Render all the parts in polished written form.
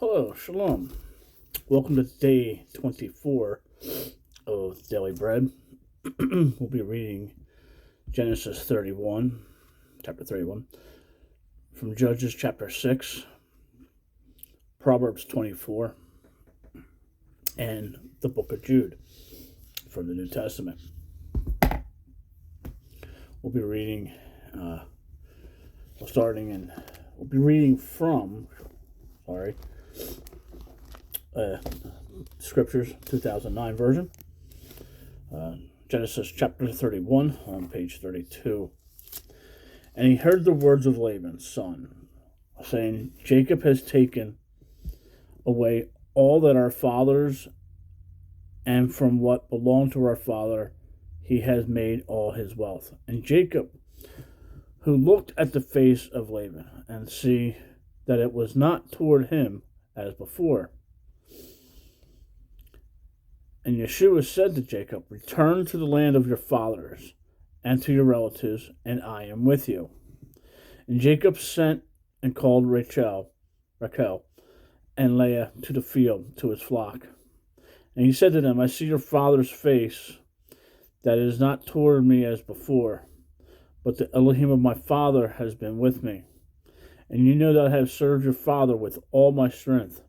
Hello, Shalom. Welcome to day 24 of Daily Bread. We'll be reading Genesis 31, chapter 31, from Judges chapter 6, Proverbs 24, and the book of Jude from the New Testament. We'll be reading, we'll be reading from, Scriptures 2009 version, Genesis chapter 31 on page 32. And he heard the words of Laban's son, saying, Jacob has taken away all that our fathers, and from what belonged to our father he has made all his wealth. And Jacob, who looked at the face of Laban, and see that it was not toward him as before. And Yeshua said to Jacob, Return to the land of your fathers and to your relatives, and I am with you. And Jacob sent and called Rachel, and Leah to the field, to his flock. And he said to them, I see your father's face, that it is not toward me as before, but the Elohim of my father has been with me. And you know that I have served your father with all my strength.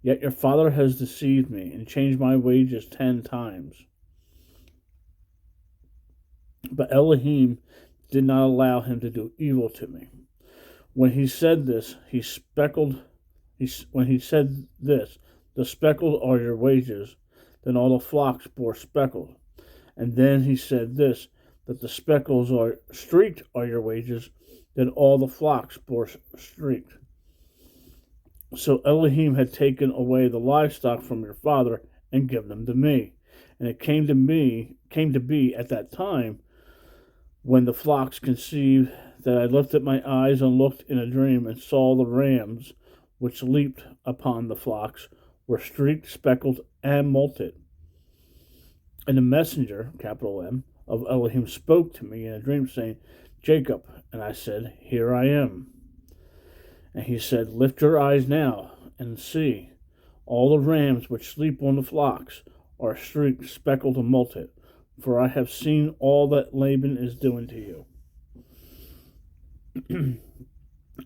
Yet your father has deceived me and changed my wages 10 times. But Elohim did not allow him to do evil to me. When he said this, the speckled are your wages, then all the flocks bore speckled. And then he said this, that the speckles are streaked are your wages, then all the flocks bore streaked. So Elohim had taken away the livestock from your father and given them to me. And it came to be at that time, when the flocks conceived, that I lifted my eyes and looked in a dream and saw the rams which leaped upon the flocks were streaked, speckled, and molted. And the messenger, capital M, of Elohim spoke to me in a dream, saying, Jacob. And I said, Here I am. And he said, Lift your eyes now and see. All the rams which sleep on the flocks are streaked, speckled, and molted. For I have seen all that Laban is doing to you.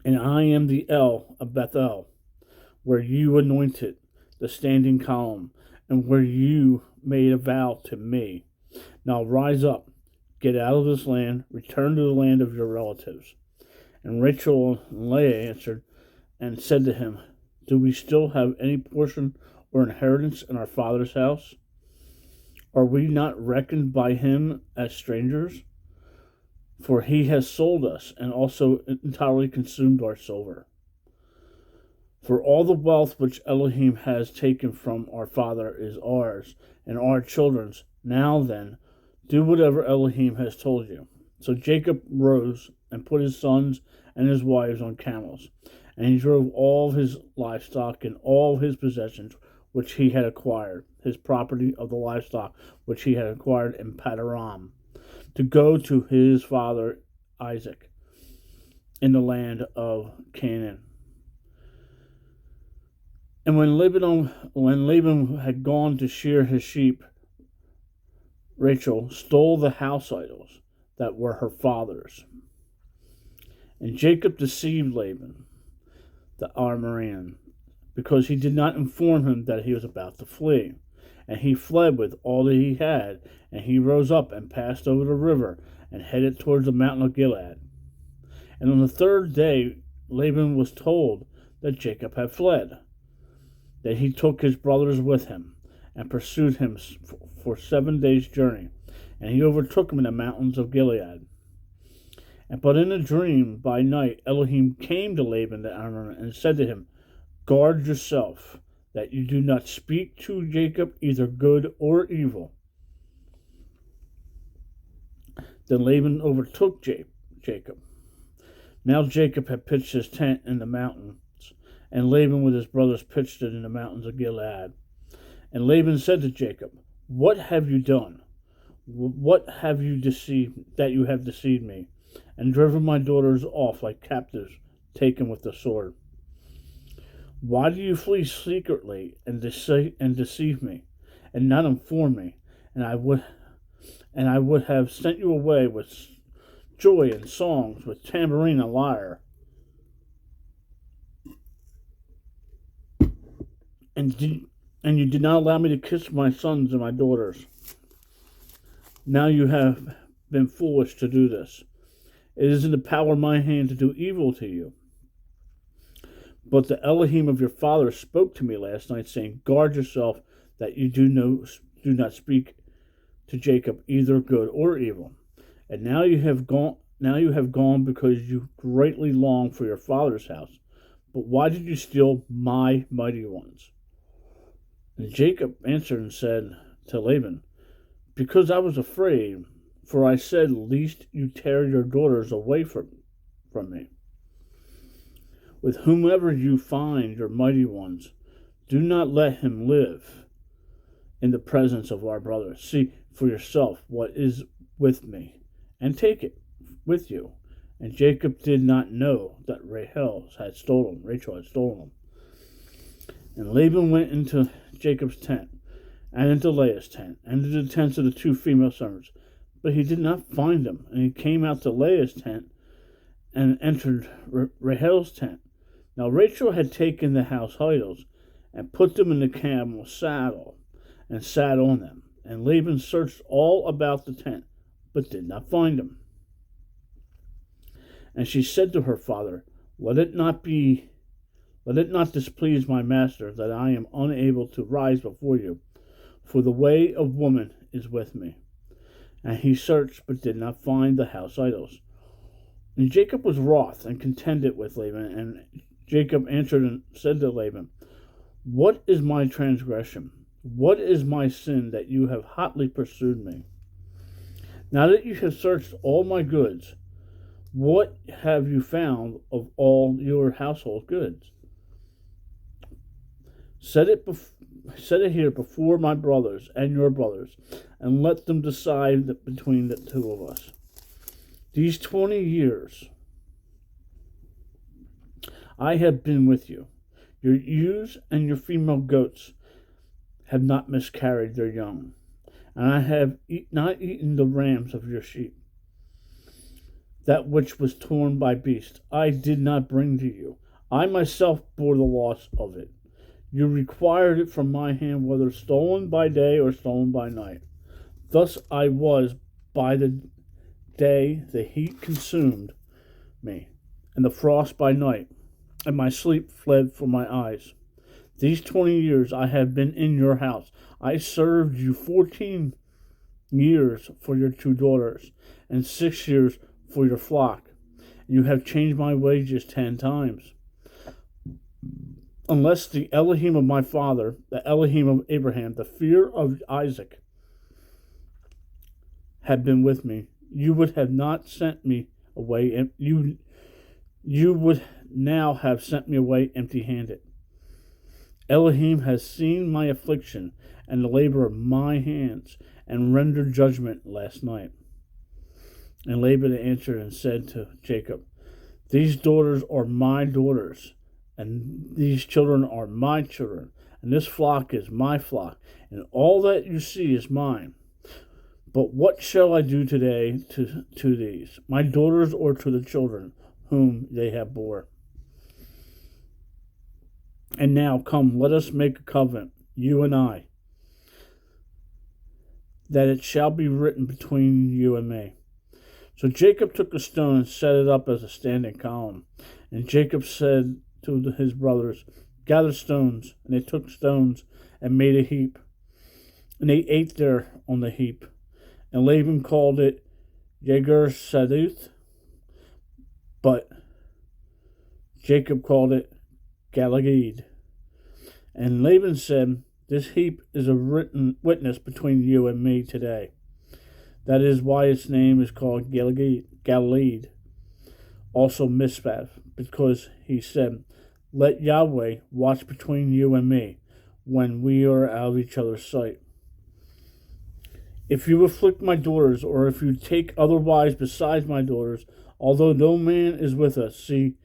And I am the El of Bethel, where you anointed the standing column, and where you made a vow to me. Now rise up, get out of this land, return to the land of your relatives. And Rachel and Leah answered and said to him, Do we still have any portion or inheritance in our father's house? Are we not reckoned by him as strangers? For he has sold us and also entirely consumed our silver. For all the wealth which Elohim has taken from our father is ours and our children's. Now then, do whatever Elohim has told you. So Jacob rose and put his sons and his wives on camels, and he drove all his livestock and all his possessions which he had acquired, his property of the livestock which he had acquired in Padaram, to go to his father Isaac in the land of Canaan. And when Laban had gone to shear his sheep, Rachel stole the house idols that were her father's. And Jacob deceived Laban, the Aramean, because he did not inform him that he was about to flee. And he fled with all that he had, and he rose up and passed over the river and headed towards the mountain of Gilead. And on the third day Laban was told that Jacob had fled. Then he took his brothers with him and pursued him for 7 days' journey, and he overtook him in the mountains of Gilead. But in a dream by night Elohim came to Laban the Aramean and said to him, Guard yourself, that you do not speak to Jacob either good or evil. Then Laban overtook Jacob. Now Jacob had pitched his tent in the mountains, and Laban with his brothers pitched it in the mountains of Gilead. And Laban said to Jacob, What have you done? What have you deceived, that you have deceived me, and driven my daughters off like captives taken with the sword? Why do you flee secretly and deceive me, and not inform me? And I would have sent you away with joy and songs, with tambourine and lyre. And you did not allow me to kiss my sons and my daughters. Now you have been foolish to do this. It is in the power of my hand to do evil to you. But the Elohim of your father spoke to me last night, saying, Guard yourself that you do not speak to Jacob either good or evil. And now you have gone because you greatly long for your father's house. But why did you steal my mighty ones? And Jacob answered and said to Laban, Because I was afraid, for I said, Lest you tear your daughters away from me. With whomever you find your mighty ones, do not let him live in the presence of our brothers. See for yourself what is with me, and take it with you. And Jacob did not know that Rachel had stolen them. And Laban went into Jacob's tent, and into Leah's tent, and into the tents of the two female servants. But he did not find them. And he came out to Leah's tent, and entered Rachel's tent. Now Rachel had taken the house idols, and put them in the camel's saddle, and sat on them. And Laban searched all about the tent, but did not find them. And she said to her father, Let it not displease my master that I am unable to rise before you, for the way of woman is with me. And he searched, but did not find the house idols. And Jacob was wroth, and contended with Laban. And Jacob answered and said to Laban, What is my transgression? What is my sin that you have hotly pursued me? Now that you have searched all my goods, what have you found of all your household goods? Set it here before my brothers and your brothers, and let them decide between the two of us. These 20 years I have been with you. Your ewes and your female goats have not miscarried their young, and I have not eaten the rams of your sheep. That which was torn by beasts I did not bring to you. I myself bore the loss of it. You required it from my hand, whether stolen by day or stolen by night. Thus I was by the day the heat consumed me, and the frost by night, and my sleep fled from my eyes. These 20 years I have been in your house. I served you 14 years for your 2 daughters, and 6 years for your flock. You have changed my wages 10 times. Unless the Elohim of my father, the Elohim of Abraham, the fear of Isaac, had been with me, you would have not sent me away. You would now have sent me away empty-handed. Elohim has seen my affliction and the labor of my hands, and rendered judgment last night. And Laban answered and said to Jacob, These daughters are my daughters, and these children are my children, and this flock is my flock, and all that you see is mine. But what shall I do today to these, my daughters, or to the children whom they have bore? And now, come, let us make a covenant, you and I, that it shall be written between you and me. So Jacob took a stone and set it up as a standing column. And Jacob said to his brothers, Gather stones. And they took stones and made a heap. And they ate there on the heap. And Laban called it Jegar Saduth, but Jacob called it Galeed. And Laban said, This heap is a written witness between you and me today. That is why its name is called Galeed, also Mizpah, because he said, Let Yahweh watch between you and me when we are out of each other's sight. If you afflict my daughters, or if you take other wives besides my daughters, although no man is with us, see,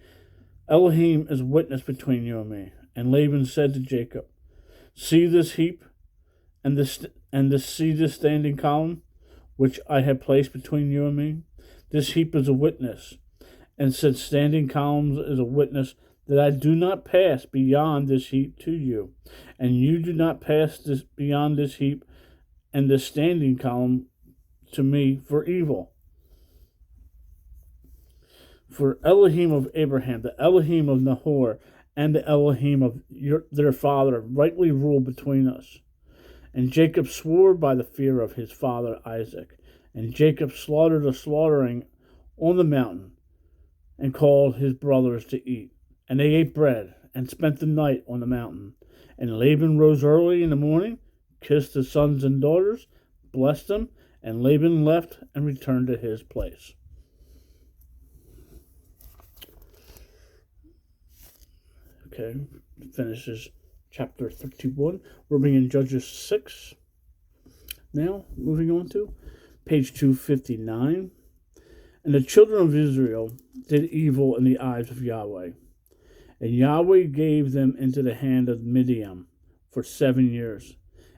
Elohim is witness between you and me. And Laban said to Jacob, See this heap and this standing column, which I have placed between you and me? This heap is a witness, and said standing columns is a witness that I do not pass beyond this heap to you, and you do not pass beyond this heap and this standing column to me for evil. For Elohim of Abraham, the Elohim of Nahor, and the Elohim of their father rightly rule between us. And Jacob swore by the fear of his father Isaac. And Jacob slaughtered a slaughtering on the mountain, and called his brothers to eat. And they ate bread, and spent the night on the mountain. And Laban rose early in the morning, kissed his sons and daughters, blessed them, and Laban left and returned to his place. Okay, finishes chapter 31. We're being in Judges 6. Now, moving on to page 259. And the children of Israel did evil in the eyes of Yahweh. And Yahweh gave them into the hand of Midian for 7 years.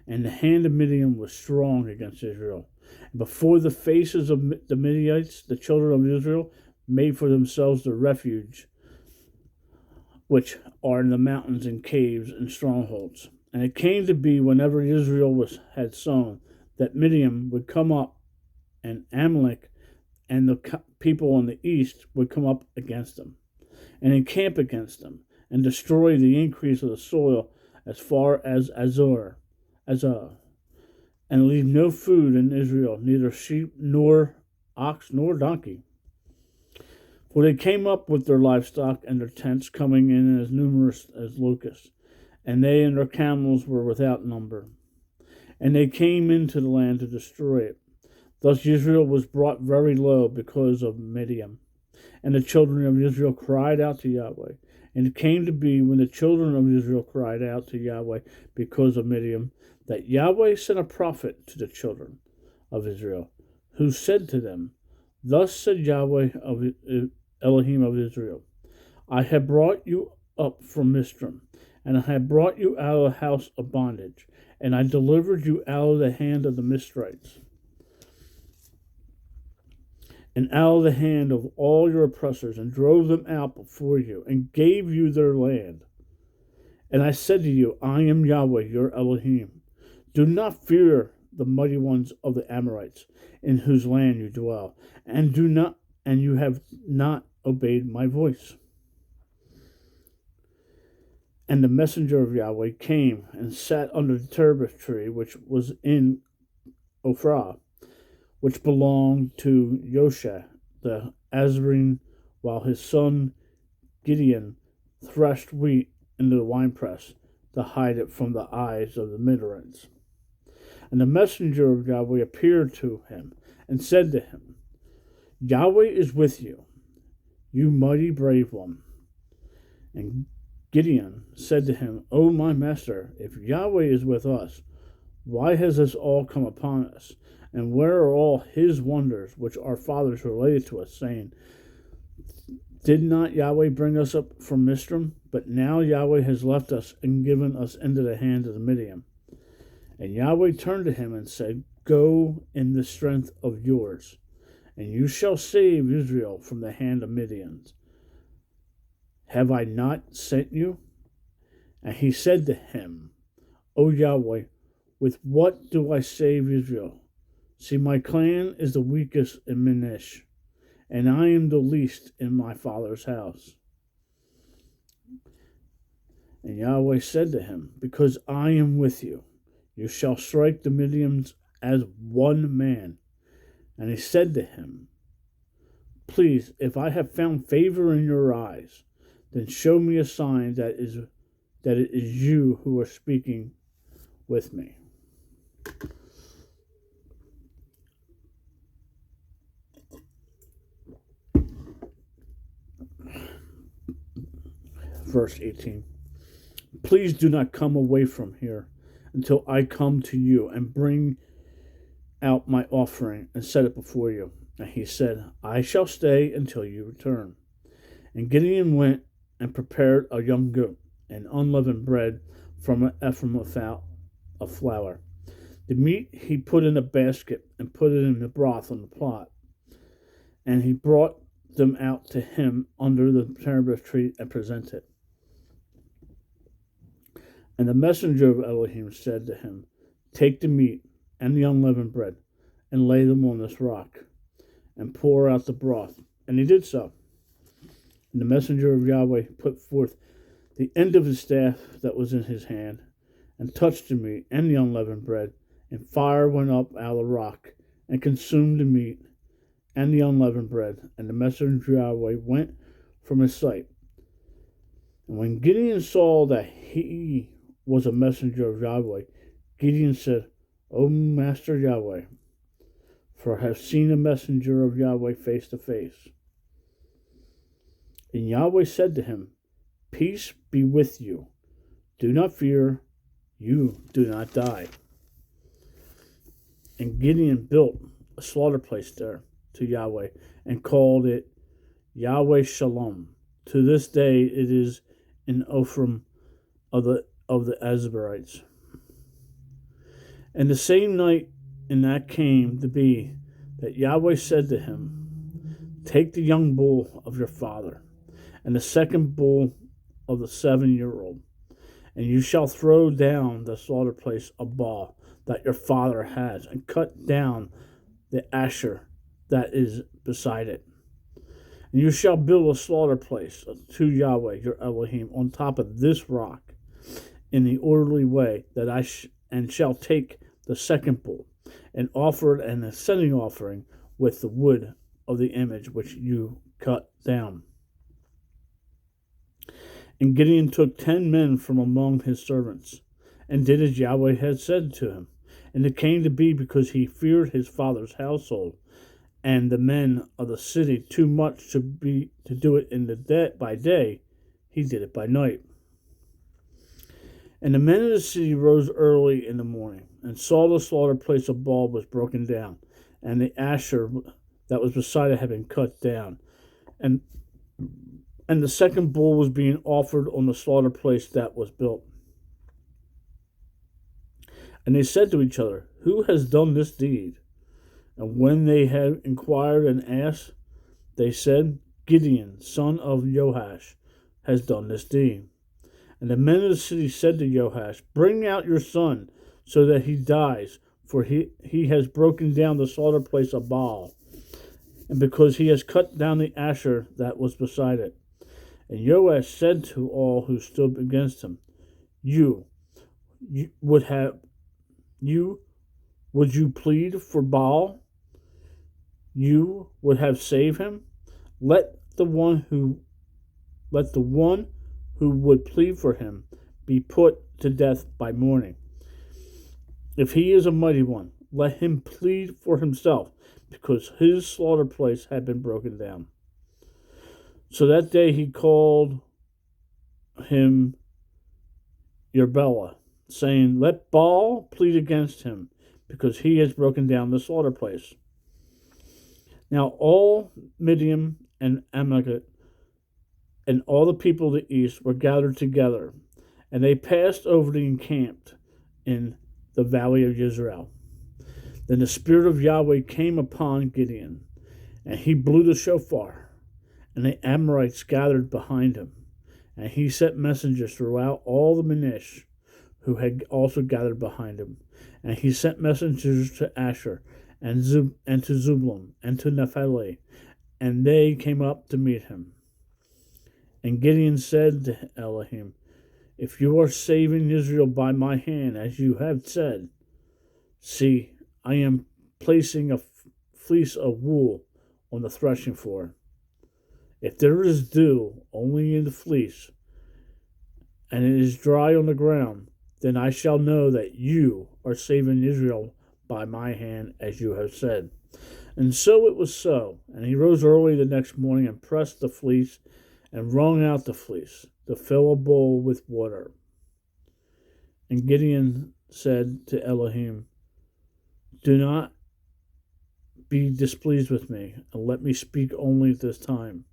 And the hand of Midian was strong against Israel. And before the faces of the Midianites, the children of Israel made for themselves the refuge, which are in the mountains and caves and strongholds. And it came to be, whenever Israel had sown, that Midian would come up, and Amalek and the people in the east would come up against them, and encamp against them, and destroy the increase of the soil as far as Azor, and leave no food in Israel, neither sheep, nor ox, nor donkey. For they came up with their livestock and their tents, coming in as numerous as locusts, and they and their camels were without number. And they came into the land to destroy it. Thus Israel was brought very low because of Midian. And the children of Israel cried out to Yahweh. And it came to be, when the children of Israel cried out to Yahweh because of Midian, that Yahweh sent a prophet to the children of Israel, who said to them, Thus said Yahweh of Elohim of Israel, I have brought you up from Mizraim, and I have brought you out of the house of bondage, and I delivered you out of the hand of the Mizraimites, and out of the hand of all your oppressors, and drove them out before you, and gave you their land. And I said to you, I am Yahweh, your Elohim. Do not fear the mighty ones of the Amorites, in whose land you dwell, and you have not obeyed my voice. And the messenger of Yahweh came and sat under the terebinth tree, which was in Ophrah, which belonged to Joshua the Azarene, while his son Gideon threshed wheat into the winepress to hide it from the eyes of the Midianites. And the messenger of Yahweh appeared to him and said to him, Yahweh is with you, you mighty brave one. And Gideon said to him, O my master, if Yahweh is with us, why has this all come upon us? And where are all his wonders which our fathers related to us, saying, Did not Yahweh bring us up from Mizraim? But now Yahweh has left us and given us into the hand of the Midian. And Yahweh turned to him and said, Go in the strength of yours, and you shall save Israel from the hand of Midian. Have I not sent you? And he said to him, O Yahweh, with what do I save Israel? See, my clan is the weakest in Minish, and I am the least in my father's house. And Yahweh said to him, Because I am with you, you shall strike the Midianites as one man. And he said to him, Please, if I have found favor in your eyes, then show me a sign that it is you who are speaking with me. Verse 18. Please do not come away from here until I come to you and bring out my offering and set it before you. And he said, I shall stay until you return. And Gideon went and prepared a young goat and unleavened bread from an ephah of flour. The meat he put in a basket and put it in the broth on the plot. And he brought them out to him under the terebinth tree and presented. And the messenger of Elohim said to him, Take the meat and the unleavened bread, and lay them on this rock, and pour out the broth. And he did so. And the messenger of Yahweh put forth the end of his staff that was in his hand, and touched the meat and the unleavened bread, and fire went up out of the rock, and consumed the meat and the unleavened bread, and the messenger of Yahweh went from his sight. And when Gideon saw that he was a messenger of Yahweh, Gideon said, O Master Yahweh, for I have seen a messenger of Yahweh face to face. And Yahweh said to him, Peace be with you. Do not fear, you do not die. And Gideon built a slaughter place there to Yahweh and called it Yahweh Shalom. To this day it is in Ophrim of the Azarites. And the same night in that came to be that Yahweh said to him, Take the young bull of your father, and the second bull of the 7-year-old, and you shall throw down the slaughter place of Baal that your father has, and cut down the Asher that is beside it. And you shall build a slaughter place to Yahweh your Elohim on top of this rock in the orderly way that and shall take the second bull and offer it an ascending offering with the wood of the image which you cut down. And Gideon took 10 men from among his servants, and did as Yahweh had said to him. And it came to be, because he feared his father's household and the men of the city too much to do it by day, he did it by night. And the men of the city rose early in the morning, and saw the slaughter place of Baal was broken down, and the Asher that was beside it had been cut down. And the second bull was being offered on the slaughter place that was built. And they said to each other, Who has done this deed? And when they had inquired and asked, they said, Gideon, son of Joash, has done this deed. And the men of the city said to Joash, Bring out your son, so that he dies, for he has broken down the slaughter place of Baal, and because he has cut down the Asher that was beside it. And Joash said to all who stood against him, Would you plead for Baal? You would have saved him? Let the one who would plead for him be put to death by morning. If he is a mighty one, let him plead for himself, because his slaughter place had been broken down. So that day he called him Yerbella, saying, Let Baal plead against him, because he has broken down the slaughter place. Now all Midian and Amalek and all the people of the east were gathered together, and they passed over and encamped in the valley of Jezreel. Then the Spirit of Yahweh came upon Gideon, and he blew the shofar, and the Amorites gathered behind him. And he sent messengers throughout all the Minish, who had also gathered behind him. And he sent messengers to Asher, and to Zebulun, and to Naphtali, and they came up to meet him. And Gideon said to Elohim, If you are saving Israel by my hand, as you have said, see, I am placing a fleece of wool on the threshing floor. If there is dew only in the fleece, and it is dry on the ground, then I shall know that you are saving Israel by my hand, as you have said. And so it was so. And he rose early the next morning and pressed the fleece and wrung out the fleece to fill a bowl with water. And Gideon said to Elohim, Do not be displeased with me, and let me speak only at this time.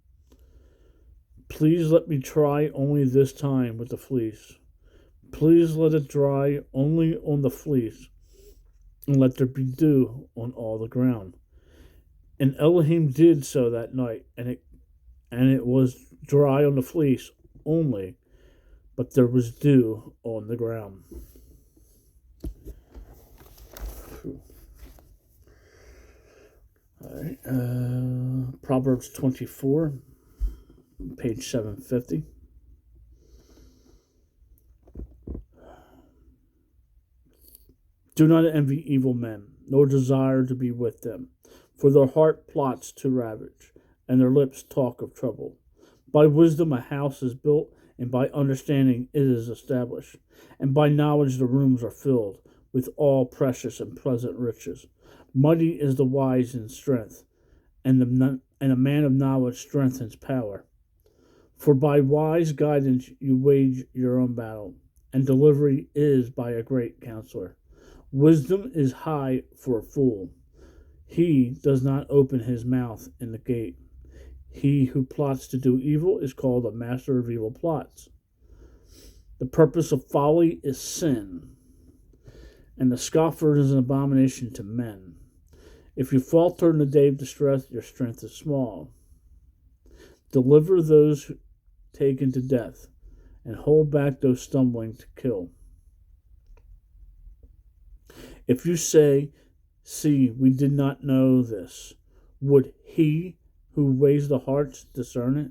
Please let me try only this time with the fleece. Please let it dry only on the fleece, and let there be dew on all the ground. And Elohim did so that night, and it was dry on the fleece only, but there was dew on the ground. All right, Proverbs 24, page 750. Do not envy evil men, nor desire to be with them, for their heart plots to ravage, and their lips talk of trouble. By wisdom a house is built, and by understanding it is established, and by knowledge the rooms are filled with all precious and pleasant riches. Mighty is the wise in strength, and a man of knowledge strengthens power. For by wise guidance you wage your own battle, and delivery is by a great counselor. Wisdom is high for a fool. He does not open his mouth in the gate. He who plots to do evil is called a master of evil plots. The purpose of folly is sin, and the scoffer is an abomination to men. If you falter in the day of distress, your strength is small. Deliver those taken to death, and hold back those stumbling to kill. If you say, see, we did not know this, would he who weighs the hearts discern it?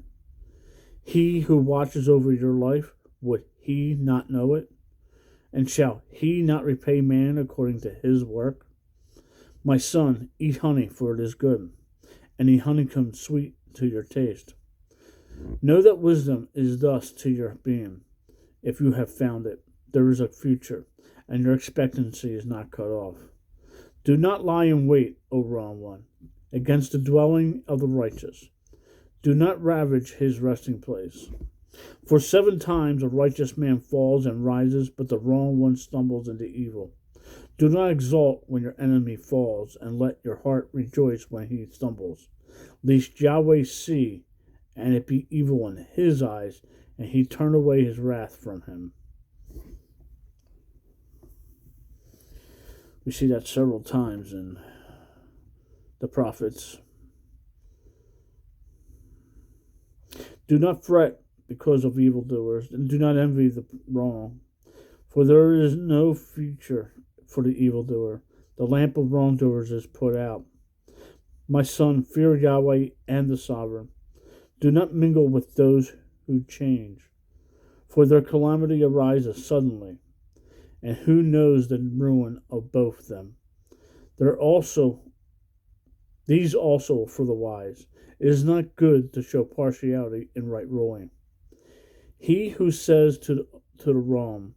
He who watches over your life, would he not know it? And shall he not repay man according to his work? My son, eat honey, for it is good, and eat honeycomb sweet to your taste. Know that wisdom is thus to your being. If you have found it, there is a future, and your expectancy is not cut off. Do not lie in wait, O wrong one, against the dwelling of the righteous. Do not ravage his resting place. For 7 times a righteous man falls and rises, but the wrong one stumbles into evil. Do not exult when your enemy falls, and let your heart rejoice when he stumbles, lest Yahweh see, and it be evil in his eyes, and he turn away his wrath from him. We see that several times in the prophets. Do not fret because of evildoers, and do not envy the wrong, for there is no future for the evildoer. The lamp of wrongdoers is put out. My son, fear Yahweh and the sovereign. Do not mingle with those who change, for their calamity arises suddenly, and who knows the ruin of both of them? These also for the wise. It is not good to show partiality in right ruling. He who says to the wrong,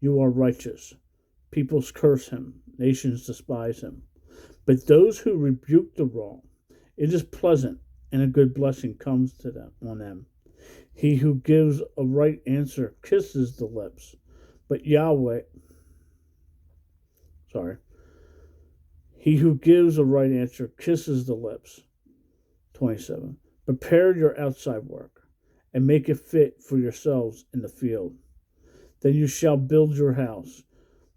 you are righteous, peoples curse him, nations despise him. But those who rebuke the wrong, it is pleasant, and a good blessing comes to them on them. He who gives a right answer kisses the lips, but He who gives a right answer kisses the lips. 27. Prepare your outside work, and make it fit for yourselves in the field. Then you shall build your house.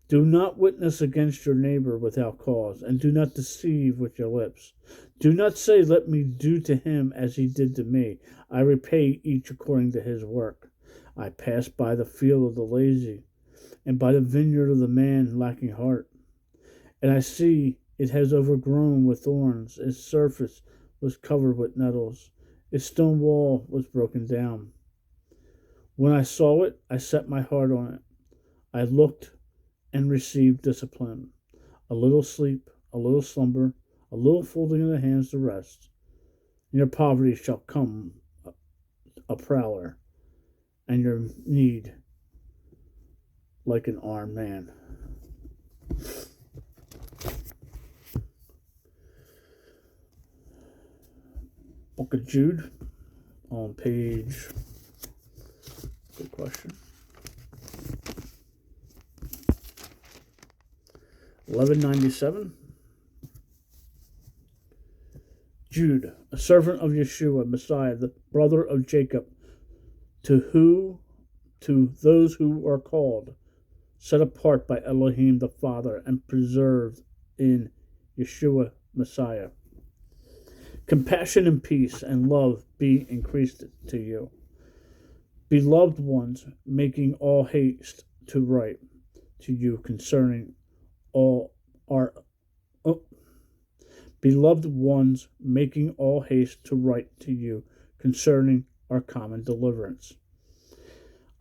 Do not witness against your neighbor without cause, and do not deceive with your lips. Do not say, let me do to him as he did to me. I repay each according to his work. I passed by the field of the lazy, and by the vineyard of the man lacking heart. And I see it has overgrown with thorns. Its surface was covered with nettles. Its stone wall was broken down. When I saw it, I set my heart on it. I looked and received discipline. A little sleep, a little slumber, a little folding of the hands to rest. In your poverty shall come a prowler, and your need like an armed man. Book of Jude on page, good question, 1197. Jude, a servant of Yeshua, Messiah, the brother of Jacob, to those who are called, set apart by Elohim the Father, and preserved in Yeshua Messiah. Compassion and peace and love be increased to you. Beloved ones, making all haste to write to you concerning all our beloved ones, making all haste to write to you concerning our common deliverance.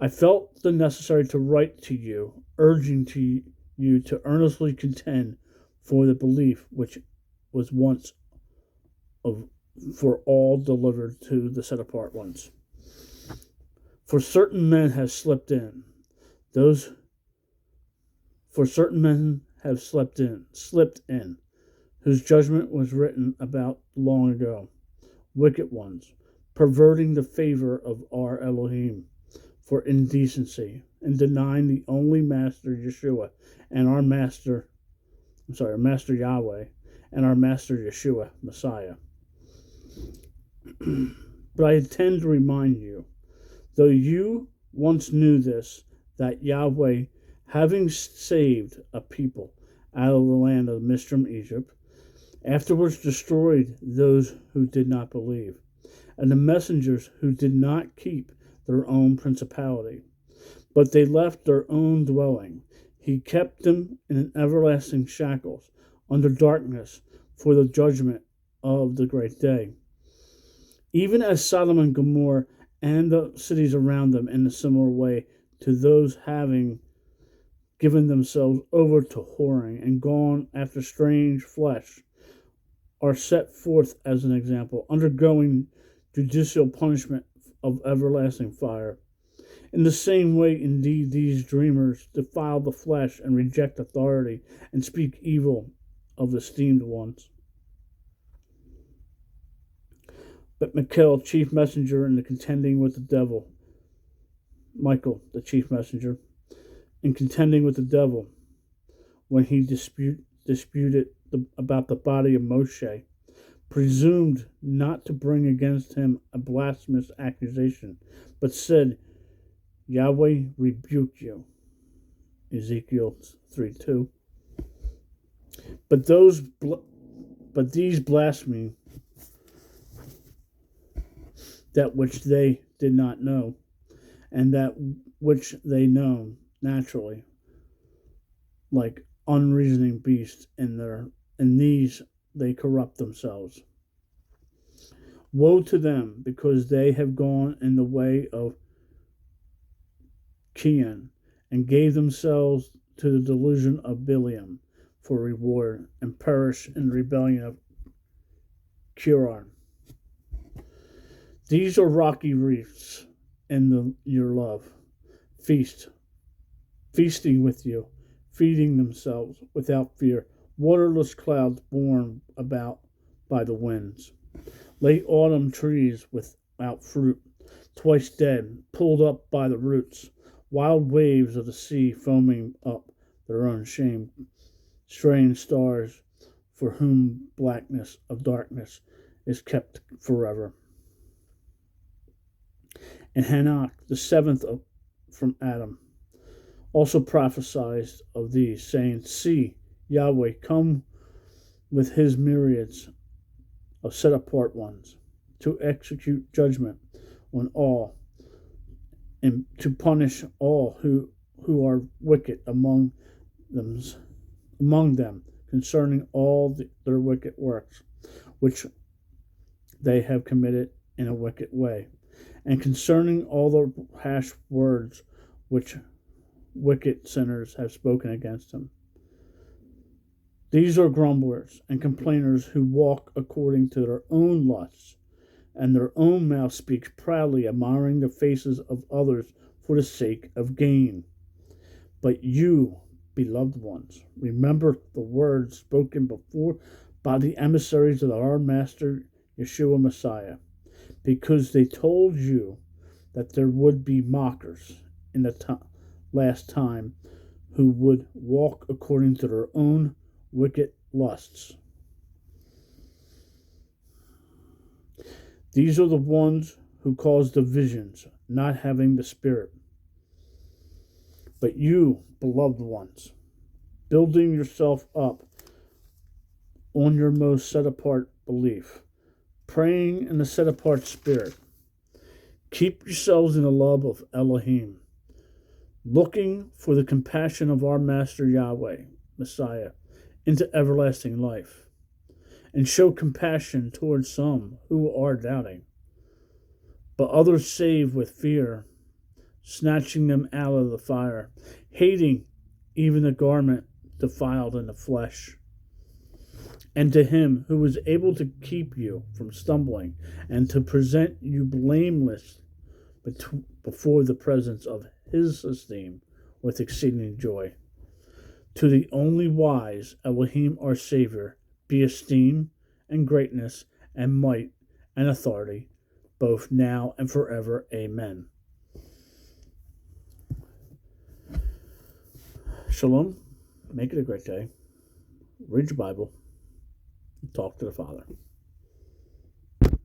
I felt the necessary to write to you, urging to you to earnestly contend for the belief which was once for all delivered to the set apart ones. For certain men have slipped in, slipped in, whose judgment was written about long ago, wicked ones, perverting the favor of our Elohim for indecency, and denying the only Master Yeshua and our Master Yahweh and our Master Yeshua Messiah. But I intend to remind you, though you once knew this, that Yahweh, having saved a people out of the land of Mizraim, Egypt, afterwards destroyed those who did not believe, and the messengers who did not keep their own principality, but they left their own dwelling. He kept them in everlasting shackles, under darkness, for the judgment of the great day. Even as Sodom and Gomorrah and the cities around them, in a similar way to those having given themselves over to whoring and gone after strange flesh, are set forth as an example, undergoing judicial punishment of everlasting fire. In the same way, indeed, these dreamers defile the flesh and reject authority and speak evil of esteemed ones. But Michael, chief messenger, in the contending with the devil, Michael, the chief messenger, in contending with the devil, when he disputed about the body of Moshe, presumed not to bring against him a blasphemous accusation, but said, Yahweh rebuke you. Ezekiel 3:2. But these blaspheme that which they did not know, and that which they know naturally, like unreasoning beasts in these they corrupt themselves. Woe to them, because they have gone in the way of Cain, and gave themselves to the delusion of Biliam for reward, and perish in the rebellion of Korah. These are rocky reefs in your love, feasting with you, feeding themselves without fear, waterless clouds borne about by the winds, late autumn trees without fruit, twice dead, pulled up by the roots, wild waves of the sea foaming up their own shame, strange stars for whom blackness of darkness is kept forever. And Hanok, the seventh from Adam, also prophesied of these, saying, See, Yahweh come with his myriads of set-apart ones, to execute judgment on all, and to punish all who are wicked among them concerning all their wicked works, which they have committed in a wicked way, and concerning all the harsh words which wicked sinners have spoken against him. These are grumblers and complainers who walk according to their own lusts, and their own mouth speaks proudly, admiring the faces of others for the sake of gain. But you, beloved ones, remember the words spoken before by the emissaries of our Master Yeshua Messiah, because they told you that there would be mockers in the last time who would walk according to their own wicked lusts. These are the ones who cause divisions not having the Spirit. But you, beloved ones, building yourself up on your most set apart belief, praying in the set apart spirit. Keep yourselves in the love of Elohim, looking for the compassion of our Master Yahweh, Messiah, into everlasting life, and show compassion towards some who are doubting, but others save with fear, snatching them out of the fire, hating even the garment defiled in the flesh. And to him who is able to keep you from stumbling and to present you blameless before the presence of his esteem with exceeding joy. To the only wise Elohim our Savior be esteem and greatness and might and authority, both now and forever. Amen. Shalom. Make it a great day. Read your Bible. Talk to the Father.